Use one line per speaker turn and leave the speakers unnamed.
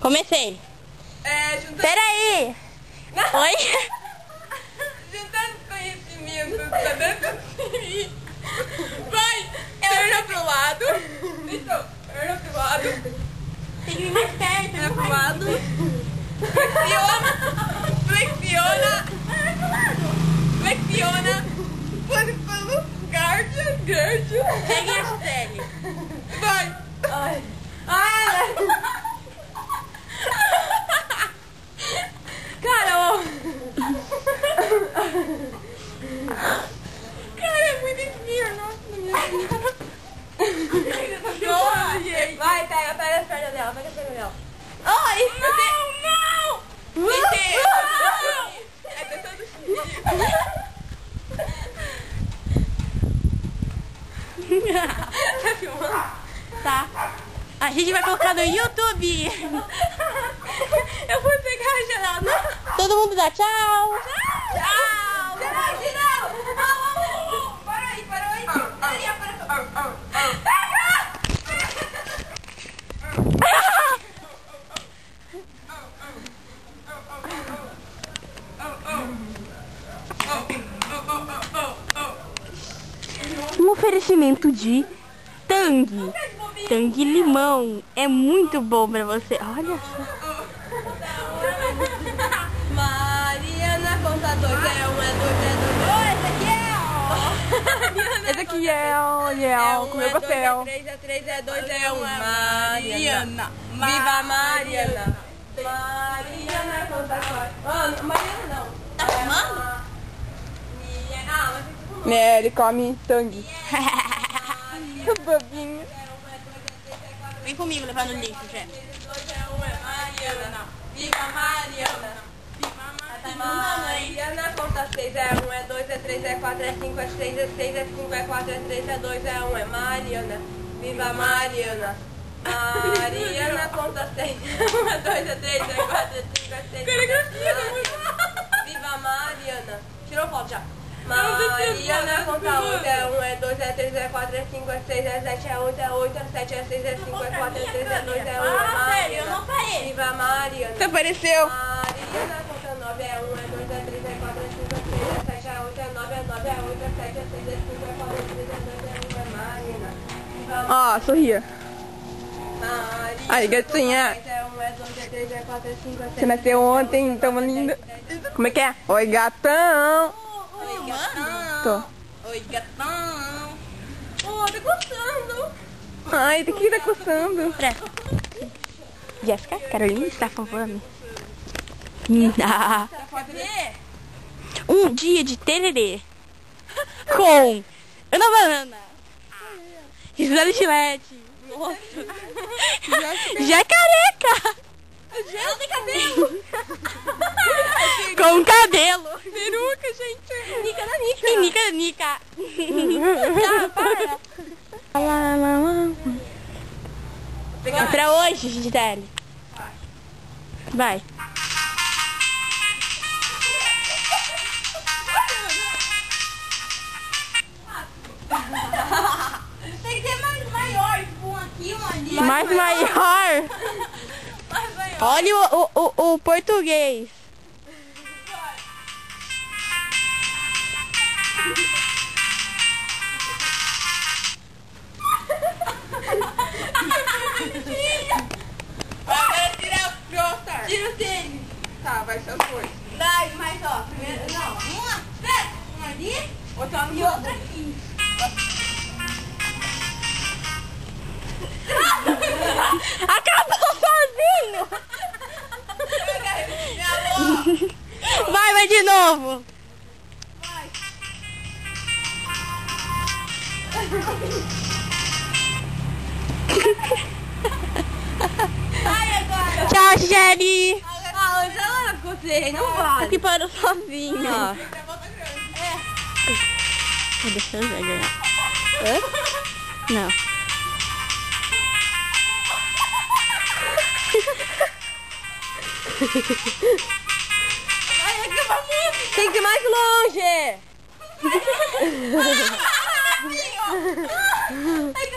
Comecei.
Juntando...
Peraí. Oi?
Juntando conhecimentos pra dentro do siri. Vai, perna pro lado. Então, perna pro lado.
Tem que vir mais perto.
Perna pro lado. Flexiona. Flexiona. Flexiona. Guarde.
Segue a Gisele.
Vai.
Ai.
Ai.
Cara,
Cara, é muito espinho, nossa, minha vida.
vai, pega as pernas dela, pega as pernas dela.
Ai, não! É tentando fugir. Tá filmando?
Tá. A gente vai colocar no YouTube.
Eu fui pegar a gelada.
Todo mundo dá tchau.
Tchau! Não! Para aí.
Um oferecimento de Tang. Tang limão. É muito bom pra você. Olha só.
Mariana, conta 2, 1, 2, 2.
Esse aqui é o comeu pastel.
3, 2, 1, Mariana. Viva Mariana. Mariana, conta 4. Mariana não.
Tá filmando?
Né, ele come tangue. Bobinho.
Vem comigo levar no lixo, Jé.
Viva Mariana. Mariana, conta 6, 1, 2, 3, 4, 5, 6, 5, 4, 3, 2, 1, Mariana. Viva Mariana. Mariana, conta 6, 1, 2, 3, 4, 5, 6, viva Mariana. Tirou foto já. Mariana, conta 8, 1, 2, 3, 4, 5, 6, 7, 8, 7, 6, 5, 4, 3, 2, 1, Mariana. Viva Mariana.
Você apareceu.
Mariana, conta 9, 1, 2, 3, 4, 5, 6, 7, 8, 9, 8, 7, 6, 5, 4, 3, 2, 1, Mariana. Viva
Ó, sorria.
Mariana.
Aí, gatinha.
1, 2, 3, 4, 5, 6.
Você nasceu ontem, tão linda. Como é que é? Oi, gatão.
Oi, gatão.
Tô.
Oi, gatão.
Oh, tá gostando.
Ai, tem que tá coçando.
Presta. Jéssica, Carolina, está falando. Um dia de tererê com Ana Banana, Gisele Chilete, nossa, já é careca,
Ela tem cabelo.
com cabelo,
Peruca, gente.
Nica na Nica. E Nica na Nica. Já, para. É pra hoje, Gisele. Vai.
Tem que ser mais maior, tipo um aqui, um ali.
Mais maior. Olha o português.
Agora tira Tira o tênis.
Tá, vai ser as coisas.
Dai, mas ó, primeiro, não. Um ali,
Outra
e outra aqui.
Acabou sozinho. Vai de novo.
Vai agora.
Tchau, Gisele.
Ah, hoje ela com você, não vale.
Aqui parou sozinho.
Ah.
Tá deixando ele ganhar. Hã? Não.
Vai, acaba muito.
Tem que ir mais longe.
Ai, que